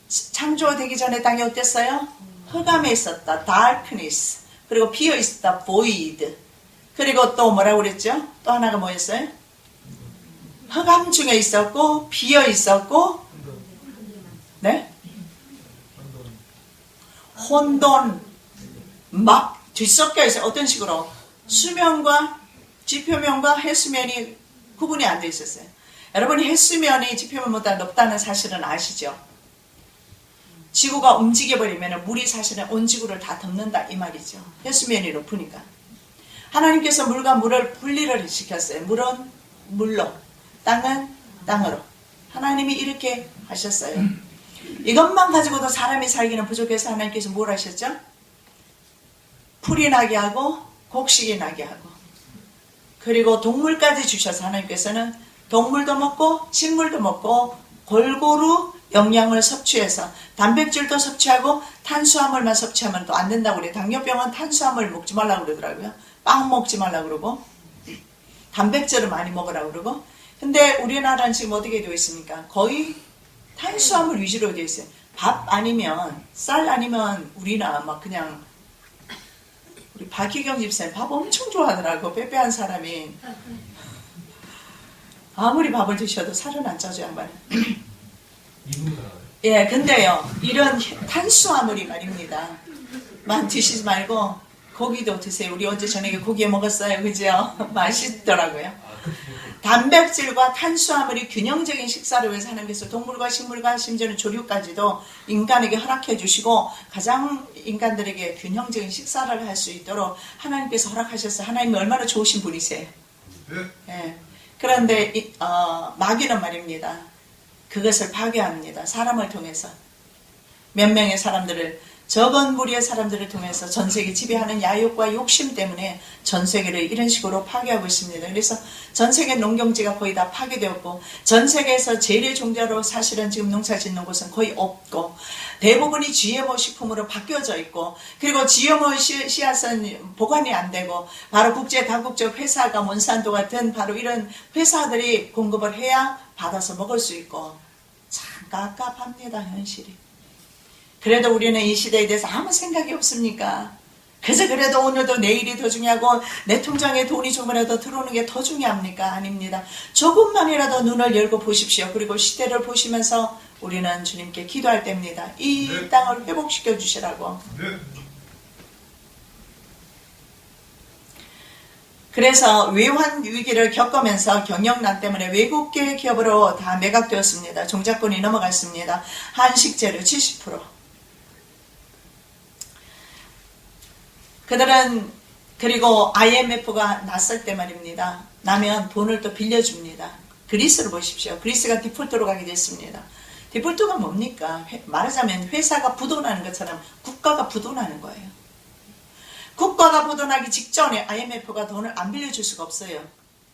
창조되기 전에 땅이 어땠어요? 흑암에 있었다. darkness. 그리고 비어 있었다. void. 그리고 또 뭐라고 그랬죠? 또 하나가 뭐였어요? 흑암 중에 있었고 비어 있었고, 네? 혼돈. 막 뒤섞여 있어요. 어떤 식으로? 수면과 지표면과 해수면이 구분이 안 돼 있었어요. 여러분이 해수면이 지표면보다 높다는 사실은 아시죠? 지구가 움직여버리면 물이 사실은 온 지구를 다 덮는다 이 말이죠. 해수면이 높으니까. 하나님께서 물과 물을 분리를 시켰어요. 물은 물로, 땅은 땅으로. 하나님이 이렇게 하셨어요. 이것만 가지고도 사람이 살기는 부족해서 하나님께서 뭘 하셨죠? 풀이 나게 하고 곡식이 나게 하고, 그리고 동물까지 주셔서 하나님께서는 동물도 먹고 식물도 먹고 골고루 영양을 섭취해서 단백질도 섭취하고 탄수화물만 섭취하면 또 안 된다고 그래요. 당뇨병은 탄수화물 먹지 말라고 그러더라고요. 빵 먹지 말라고 그러고 단백질을 많이 먹으라고 그러고. 근데 우리나라는 지금 어떻게 되어 있습니까? 거의 탄수화물 위주로 되어 있어요. 밥 아니면 쌀 아니면 우리나 막 그냥, 우리 박희경 집사님 밥 엄청 좋아하더라고. 빼빼한 사람이. 아무리 밥을 드셔도 살은 안 쪄죠, 양반. 예, 근데요, 이런 탄수화물이 말입니다. 만 드시지 말고 고기도 드세요. 우리 어제 저녁에 고기 먹었어요, 그죠? 맛있더라고요. 단백질과 탄수화물이 균형적인 식사를 위해서 하나님께서 동물과 식물과 심지어는 조류까지도 인간에게 허락해 주시고 가장 인간들에게 균형적인 식사를 할 수 있도록 하나님께서 허락하셨어요. 하나님이 얼마나 좋으신 분이세요. 예. 그런데 마귀는 말입니다, 그것을 파괴합니다. 사람을 통해서. 몇 명의 사람들을, 적은 무리의 사람들을 통해서 전 세계 지배하는 야욕과 욕심 때문에 전 세계를 이런 식으로 파괴하고 있습니다. 그래서 전 세계 농경지가 거의 다 파괴되었고, 전 세계에서 재래 종자로 사실은 지금 농사 짓는 곳은 거의 없고, 대부분이 GMO 식품으로 바뀌어져 있고, 그리고 GMO 씨앗은 보관이 안 되고, 바로 국제 다국적 회사가 몬산도 같은 바로 이런 회사들이 공급을 해야 받아서 먹을 수 있고, 참 깝깝합니다, 현실이. 그래도 우리는 이 시대에 대해서 아무 생각이 없습니까? 그래서 그래도 오늘도 내일이 더 중요하고 내 통장에 돈이 조금이라도 들어오는 게 더 중요합니까? 아닙니다. 조금만이라도 눈을 열고 보십시오. 그리고 시대를 보시면서 우리는 주님께 기도할 때입니다. 이 네. 땅을 회복시켜 주시라고. 네. 그래서 외환 위기를 겪으면서 경영난 때문에 외국계 기업으로 다 매각되었습니다. 종자권이 넘어갔습니다. 한식재료 70%. 그들은 그리고 IMF가 났을 때 말입니다. 나면 돈을 또 빌려줍니다. 그리스를 보십시오. 그리스가 디폴트로 가게 됐습니다. 디폴트가 뭡니까? 말하자면 회사가 부도나는 것처럼 국가가 부도나는 거예요. 국가가 부도나기 직전에 IMF가 돈을 안 빌려줄 수가 없어요.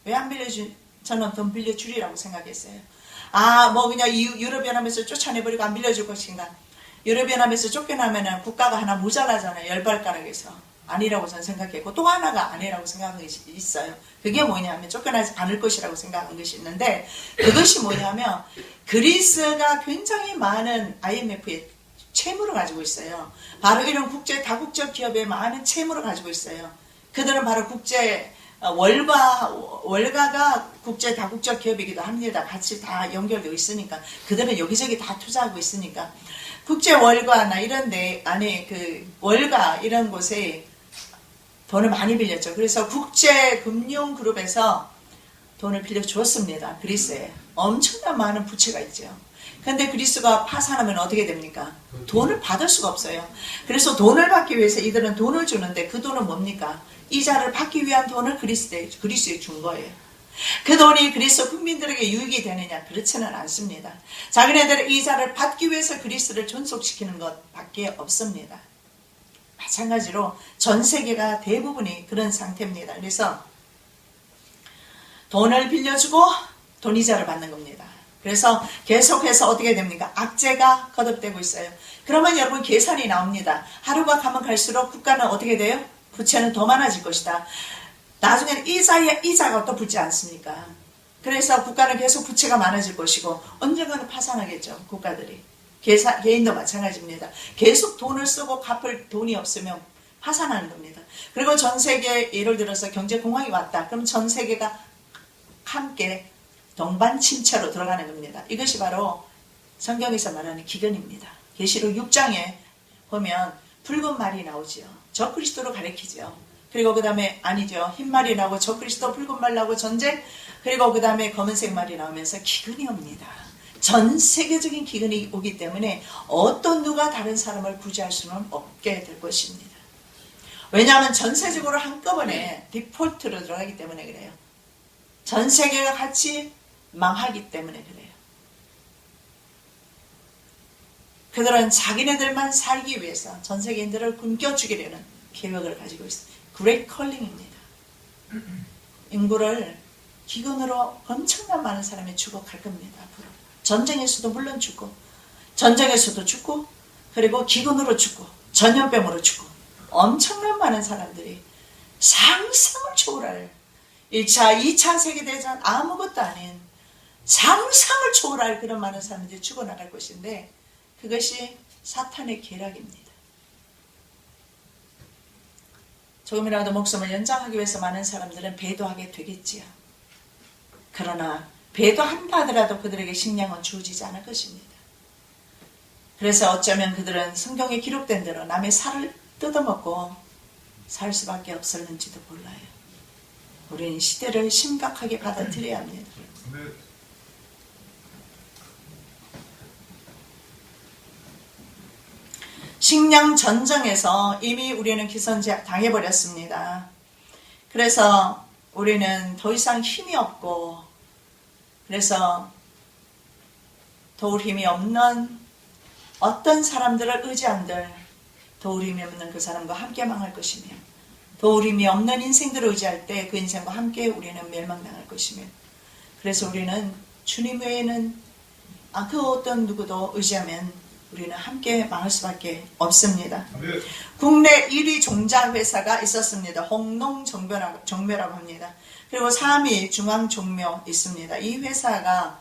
왜 안 빌려주? 저는 돈 빌려주리라고 생각했어요. 뭐 그냥 유럽연합에서 쫓아내버리고 안 빌려줄 것인가? 유럽연합에서 쫓겨나면 국가가 하나 모자라잖아요. 열발가락에서. 아니라고 저는 생각했고, 또 하나가 아니라고 생각한 것이 있어요. 그게 뭐냐면 쫓겨나지 않을 것이라고 생각한 것이 있는데, 그것이 뭐냐면 그리스가 굉장히 많은 IMF의 채무를 가지고 있어요. 바로 이런 국제 다국적 기업의 많은 채무를 가지고 있어요. 그들은 바로 국제 월가가 국제 다국적 기업이기도 합니다. 같이 다 연결되어 있으니까. 그들은 여기저기 다 투자하고 있으니까. 국제 월가나 이런 데 안에 그 월가 이런 곳에 돈을 많이 빌렸죠. 그래서 국제 금융 그룹에서 돈을 빌려 주었습니다. 그리스에 엄청난 많은 부채가 있죠. 근데 그리스가 파산하면 어떻게 됩니까? 돈을 받을 수가 없어요. 그래서 돈을 받기 위해서 이들은 돈을 주는데, 그 돈은 뭡니까? 이자를 받기 위한 돈을 그리스에 준 거예요. 그 돈이 그리스 국민들에게 유익이 되느냐? 그렇지는 않습니다. 자기네들 이자를 받기 위해서 그리스를 존속시키는 것밖에 없습니다. 마찬가지로 전 세계가 대부분이 그런 상태입니다. 그래서 돈을 빌려주고 돈 이자를 받는 겁니다. 그래서 계속해서 어떻게 됩니까? 악재가 거듭되고 있어요. 그러면 여러분 계산이 나옵니다. 하루가 가면 갈수록 국가는 어떻게 돼요? 부채는 더 많아질 것이다. 나중에는 이자가 또 붙지 않습니까? 그래서 국가는 계속 부채가 많아질 것이고 언젠가는 파산하겠죠. 국가들이. 개인도 마찬가지입니다. 계속 돈을 쓰고 갚을 돈이 없으면 파산하는 겁니다. 그리고 전 세계 예를 들어서 경제공황이 왔다. 그럼 전 세계가 함께 동반 침체로 들어가는 겁니다. 이것이 바로 성경에서 말하는 기근입니다. 계시록 6장에 보면 붉은 말이 나오죠. 적그리스도로 가리키죠. 그리고 그 다음에 아니죠. 흰 말이 나오고 적그리스도, 붉은 말 나오고 전쟁, 그리고 그 다음에 검은색 말이 나오면서 기근이 옵니다. 전 세계적인 기근이 오기 때문에 어떤 누가 다른 사람을 구제할 수는 없게 될 것입니다. 왜냐하면 전세적으로 한꺼번에 디폴트로 들어가기 때문에 그래요. 전 세계가 같이 망하기 때문에 그래요. 그들은 자기네들만 살기 위해서 전 세계인들을 굶겨주기려는 계획을 가지고 있습니다. 그레이트 컬링입니다. 인구를 기근으로 엄청난 많은 사람이 죽어갈 겁니다. 앞으로. 전쟁에서도 물론 죽고, 전쟁에서도 죽고, 그리고 기근으로 죽고, 전염병으로 죽고, 엄청난 많은 사람들이 상상을 초월할 1차, 2차 세계대전 아무것도 아닌 상상을 초월할 그런 많은 사람들이 죽어나갈 것인데, 그것이 사탄의 계략입니다. 조금이라도 목숨을 연장하기 위해서 많은 사람들은 배도하게 되겠지요. 그러나 배도한다 하더라도 그들에게 식량은 주어지지 않을 것입니다. 그래서 어쩌면 그들은 성경에 기록된 대로 남의 살을 뜯어먹고 살 수밖에 없었는지도 몰라요. 우리는 시대를 심각하게 받아들여야 합니다. 식량 전쟁에서 이미 우리는 기선당해버렸습니다. 그래서 우리는 더 이상 힘이 없고, 그래서 도울 힘이 없는 어떤 사람들을 의지한들 도우림이 없는 그 사람과 함께 망할 것이며 도우림이 없는 인생들을 의지할 때 그 인생과 함께 우리는 멸망당할 것이며 그래서 우리는 주님 외에는 그 어떤 누구도 의지하면 우리는 함께 망할 수밖에 없습니다. 국내 1위 종자 회사가 있었습니다. 홍농종묘라고 합니다. 그리고 3위 중앙종묘 있습니다. 이 회사가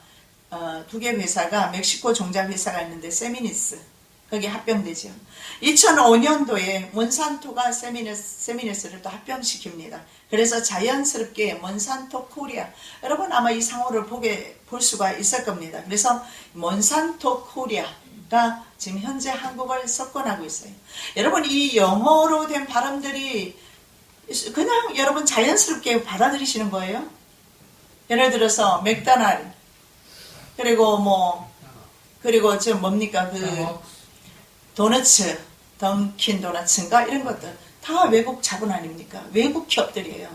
두 개 회사가 멕시코 종자 회사가 있는데 세미니스 거기 합병되죠. 2005년도에 몬산토가 세미니스를 또 합병시킵니다. 그래서 자연스럽게 몬산토 코리아 여러분 아마 이 상호를 볼 수가 있을 겁니다. 그래서 몬산토 코리아가 지금 현재 한국을 석권하고 있어요. 여러분 이 영어로 된 발음들이 그냥 여러분 자연스럽게 받아들이시는 거예요. 예를 들어서 맥도날드 그리고 지금 뭡니까 도너츠 던킨 도너츠인가 이런 것들 다 외국 자본 아닙니까? 외국 기업들이에요.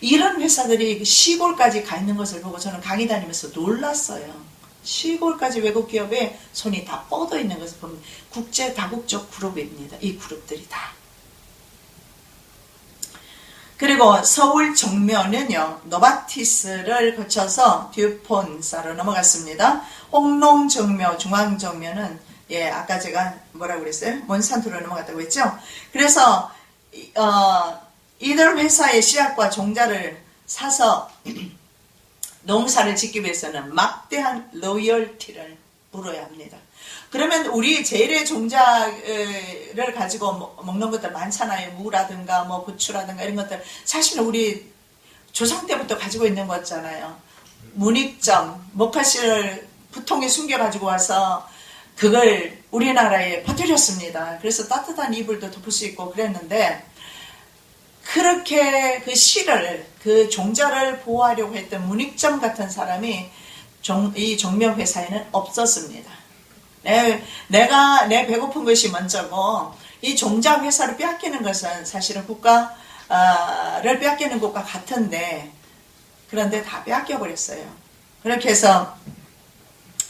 이런 회사들이 시골까지 가 있는 것을 보고 저는 강의 다니면서 놀랐어요. 시골까지 외국 기업에 손이 다 뻗어 있는 것을 보면 국제 다국적 그룹입니다. 이 그룹들이 다. 그리고 서울 종묘는요. 노바티스를 거쳐서 듀폰사로 넘어갔습니다. 홍농종묘, 중앙종묘는 아까 제가 뭐라고 그랬어요? 몬산토로 넘어갔다고 했죠? 그래서 이들 회사의 씨앗과 종자를 사서 농사를 짓기 위해서는 막대한 로열티를 물어야 합니다. 그러면 우리 재래 종자를 가지고 먹는 것들 많잖아요. 무라든가 부추라든가 이런 것들 사실은 우리 조상 때부터 가지고 있는 거잖아요. 문익점, 모카씨를 부통에 숨겨가지고 와서 그걸 우리나라에 퍼뜨렸습니다. 그래서 따뜻한 이불도 덮을 수 있고 그랬는데 그렇게 그 씨를 그 종자를 보호하려고 했던 문익점 같은 사람이 이 종묘회사에는 없었습니다. 내가 내 배고픈 것이 먼저고 이 종자 회사를 빼앗기는 것은 사실은 국가를 빼앗기는 것과 같은데 그런데 다 빼앗겨 버렸어요. 그렇게 해서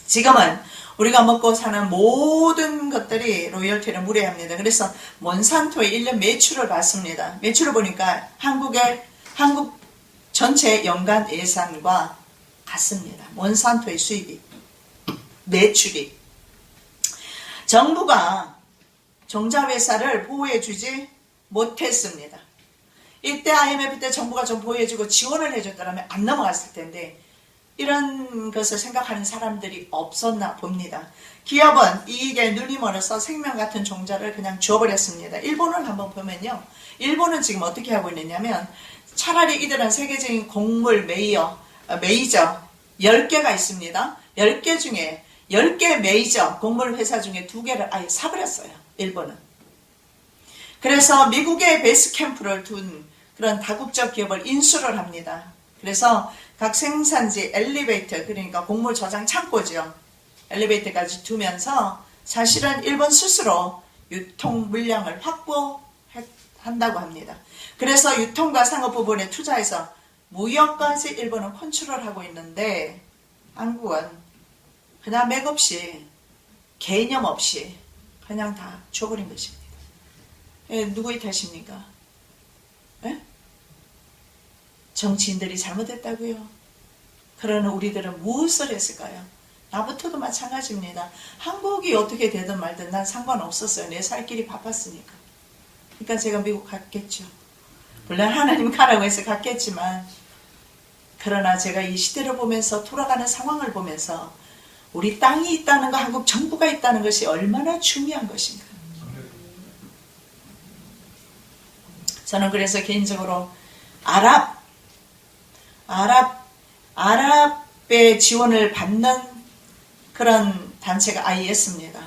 지금은 우리가 먹고 사는 모든 것들이 로열티를 물어야 합니다. 그래서 몬산토의 1년 매출을 봤습니다. 매출을 보니까 한국 전체 연간 예산과 같습니다. 몬산토의 수입이 매출이 정부가 종자회사를 보호해주지 못했습니다. 이때 IMF 때 정부가 좀 보호해주고 지원을 해줬더라면 안 넘어갔을 텐데 이런 것을 생각하는 사람들이 없었나 봅니다. 기업은 이익에 눈이 멀어서 생명 같은 종자를 그냥 줘버렸습니다. 일본을 한번 보면요. 일본은 지금 어떻게 하고 있느냐면 차라리 이들은 세계적인 곡물 메이저 10개가 있습니다. 10개 중에 10개 메이저 곡물 회사 중에 2개를 아예 사버렸어요. 일본은. 그래서 미국의 베이스 캠프를 둔 그런 다국적 기업을 인수를 합니다. 그래서 각 생산지 엘리베이터 그러니까 곡물 저장 창고죠. 엘리베이터까지 두면서 사실은 일본 스스로 유통 물량을 확보한다고 합니다. 그래서 유통과 상업 부분에 투자해서 무역까지 일본은 컨트롤하고 있는데 한국은 그냥 맥없이 개념 없이 그냥 다 줘버린 것입니다. 누구의 탓입니까? 에? 정치인들이 잘못했다고요? 그러는 우리들은 무엇을 했을까요? 나부터도 마찬가지입니다. 한국이 어떻게 되든 말든 난 상관없었어요. 내 살 길이 바빴으니까. 그러니까 제가 미국 갔겠죠. 물론 하나님 가라고 해서 갔겠지만 그러나 제가 이 시대를 보면서 돌아가는 상황을 보면서 우리 땅이 있다는 거, 한국 정부가 있다는 것이 얼마나 중요한 것인가. 저는 그래서 개인적으로 아랍의 지원을 받는 그런 단체가 IS입니다.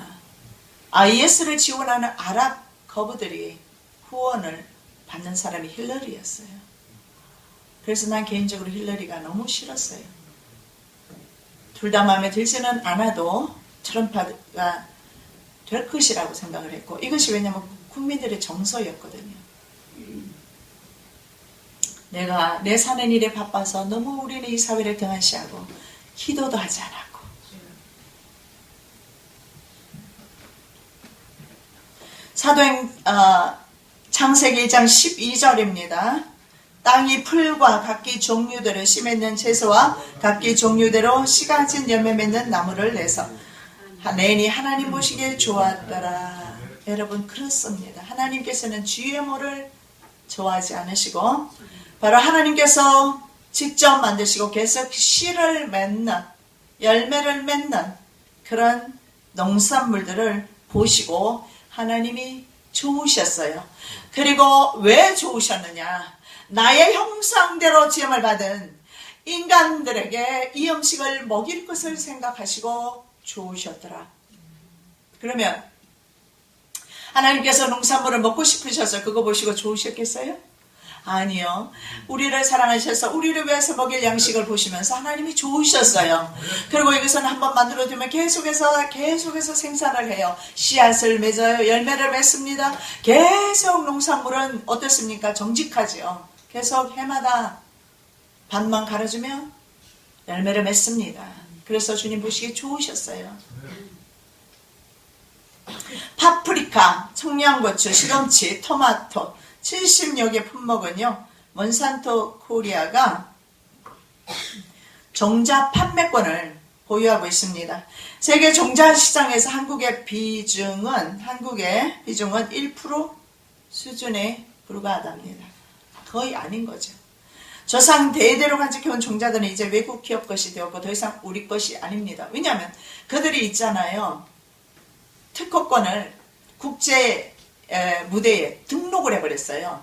IS를 지원하는 아랍 거부들이 후원을 받는 사람이 힐러리였어요. 그래서 난 개인적으로 힐러리가 너무 싫었어요. 둘 다 마음에 들지는 않아도 트럼프가 될 것이라고 생각을 했고 이것이 왜냐하면 국민들의 정서였거든요. 내가 내 사는 일에 바빠서 너무 우리는 이 사회를 등한시하고 기도도 하지 않았고 창세기 1장 12절입니다. 땅이 풀과 각기 종류대로 씨 맺는 채소와 각기 종류대로 씨가 진 열매 맺는 나무를 내서 내니 하나님 보시기에 좋았더라. 여러분 그렇습니다. 하나님께서는 GMO를 좋아하지 않으시고 바로 하나님께서 직접 만드시고 계속 씨를 맺는 열매를 맺는 그런 농산물들을 보시고 하나님이 좋으셨어요. 그리고 왜 좋으셨느냐? 나의 형상대로 지음을 받은 인간들에게 이 음식을 먹일 것을 생각하시고 좋으셨더라. 그러면 하나님께서 농산물을 먹고 싶으셔서 그거 보시고 좋으셨겠어요? 아니요. 우리를 사랑하셔서 우리를 위해서 먹일 양식을 보시면서 하나님이 좋으셨어요. 그리고 이것은 한번 만들어두면 계속해서 생산을 해요. 씨앗을 맺어요. 열매를 맺습니다. 계속 농산물은 어떻습니까? 정직하지요. 계속 해마다 밭만 갈아주면 열매를 맺습니다. 그래서 주님 보시기에 좋으셨어요. 파프리카, 청양고추, 시금치, 토마토 70여 개 품목은요. 몬산토 코리아가 종자 판매권을 보유하고 있습니다. 세계 종자 시장에서 한국의 비중은 1% 수준에 불과하답니다. 거의 아닌 거죠. 조상 대대로 간직해온 종자들은 이제 외국 기업 것이 되었고 더 이상 우리 것이 아닙니다. 왜냐하면 그들이 있잖아요. 특허권을 국제 무대에 등록을 해버렸어요.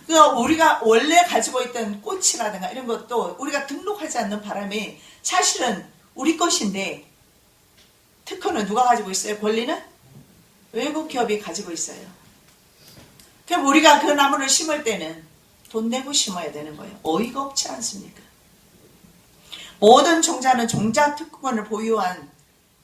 그러니까 우리가 원래 가지고 있던 꽃이라든가 이런 것도 우리가 등록하지 않는 바람에 사실은 우리 것인데 특허는 누가 가지고 있어요? 권리는? 외국 기업이 가지고 있어요. 그럼 우리가 그 나무를 심을 때는 돈 내고 심어야 되는 거예요. 어이가 없지 않습니까? 모든 종자는 종자 특허권을 보유한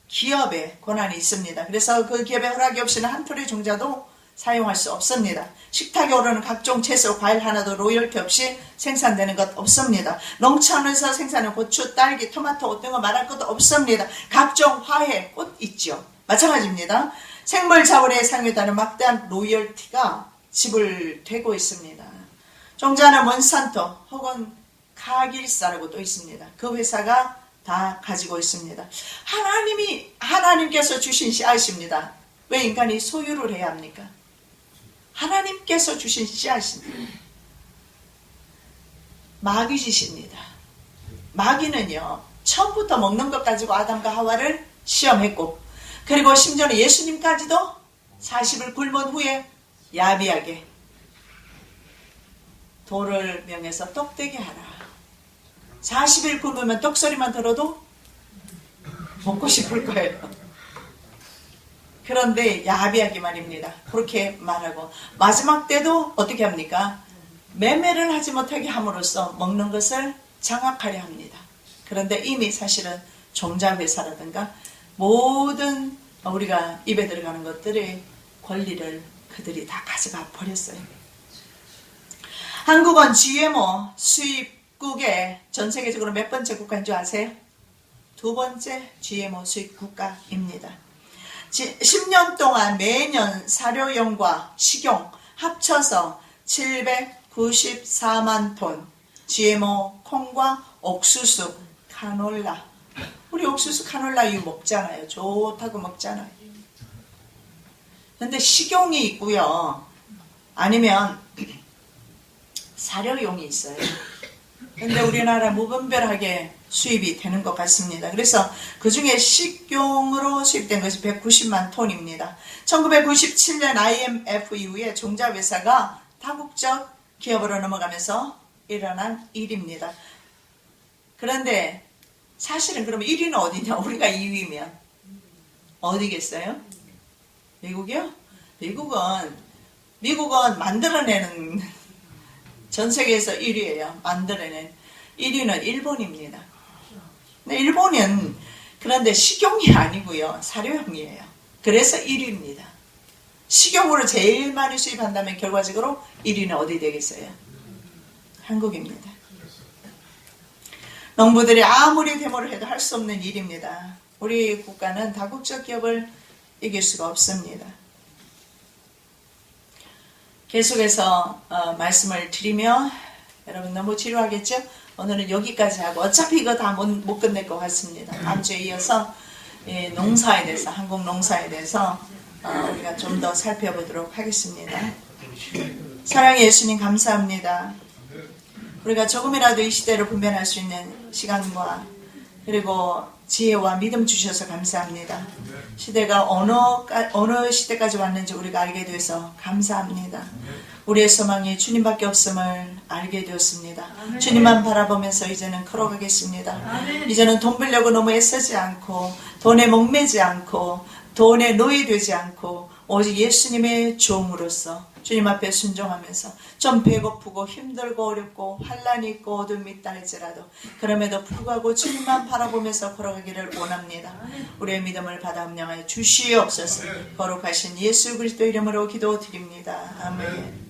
기업의 권한이 있습니다. 그래서 그 기업의 허락이 없이는 한 톨의 종자도 사용할 수 없습니다. 식탁에 오르는 각종 채소, 과일 하나도 로열티 없이 생산되는 것 없습니다. 농촌에서 생산하는 고추, 딸기, 토마토, 오징어 말할 것도 없습니다. 각종 화훼, 꽃 있죠. 마찬가지입니다. 생물 자원에 사용되는 막대한 로열티가 지불되고 있습니다. 종자는 몬산토 혹은 카길사라고 또 있습니다. 그 회사가 다 가지고 있습니다. 하나님께서 주신 씨앗입니다. 왜 인간이 소유를 해야 합니까? 하나님께서 주신 씨앗입니다. 마귀짓입니다. 마귀는요, 처음부터 먹는 것 가지고 아담과 하와를 시험했고, 그리고 심지어는 예수님까지도 40일 굶은 후에 야비하게 돌을 명해서 떡되게 하라. 40일 굶으면 떡소리만 들어도 먹고 싶을 거예요. 그런데 야비하게 말입니다. 그렇게 말하고 마지막 때도 어떻게 합니까? 매매를 하지 못하게 함으로써 먹는 것을 장악하려 합니다. 그런데 이미 사실은 종자회사라든가 모든 우리가 입에 들어가는 것들의 권리를 그들이 다 가져가 버렸어요. 한국은 GMO 수입국의 전 세계적으로 몇 번째 국가인 줄 아세요? 2번째 GMO 수입 국가입니다. 10년 동안 매년 사료용과 식용 합쳐서 794만 톤 GMO 콩과 옥수수, 카놀라. 우리 옥수수 카놀라유 먹잖아요. 좋다고 먹잖아요. 근데 식용이 있고요. 아니면 사료용이 있어요. 근데 우리나라 무분별하게 수입이 되는 것 같습니다. 그래서 그 중에 식용으로 수입된 것이 190만 톤입니다. 1997년 IMF 이후에 종자회사가 다국적 기업으로 넘어가면서 일어난 일입니다. 그런데 사실은 그러면 1위는 어디냐? 우리가 2위면 어디겠어요? 미국이요? 미국은 만들어내는 전 세계에서 1위예요. 만들어낸 1위는 일본입니다. 근데 일본은 그런데 식용이 아니고요. 사료용이에요. 그래서 1위입니다. 식용으로 제일 많이 수입한다면 결과적으로 1위는 어디 되겠어요? 한국입니다. 농부들이 아무리 데모를 해도 할 수 없는 일입니다. 우리 국가는 다국적 기업을 이길 수가 없습니다. 계속해서 말씀을 드리며 여러분 너무 지루하겠죠? 오늘은 여기까지 하고 어차피 이거 다 못 끝낼 것 같습니다. 다음 주에 이어서 농사에 대해서 한국 농사에 대해서 우리가 좀 더 살펴보도록 하겠습니다. 사랑의 예수님 감사합니다. 우리가 조금이라도 이 시대를 분별할 수 있는 시간과 그리고 지혜와 믿음 주셔서 감사합니다. 시대가 어느 시대까지 왔는지 우리가 알게 되어서 감사합니다. 우리의 소망이 주님밖에 없음을 알게 되었습니다. 주님만 바라보면서 이제는 걸어가겠습니다. 이제는 돈 벌려고 너무 애쓰지 않고 돈에 목매지 않고 돈에 노예되지 않고 오직 예수님의 종으로서 주님 앞에 순종하면서 좀 배고프고 힘들고 어렵고 환난이 있고 어둠이 있다 할지라도 그럼에도 불구하고 주님만 바라보면서 걸어가기를 원합니다. 우리의 믿음을 받아 함량하여 주시옵소서. 거룩하신 예수 그리스도 이름으로 기도드립니다. 아멘.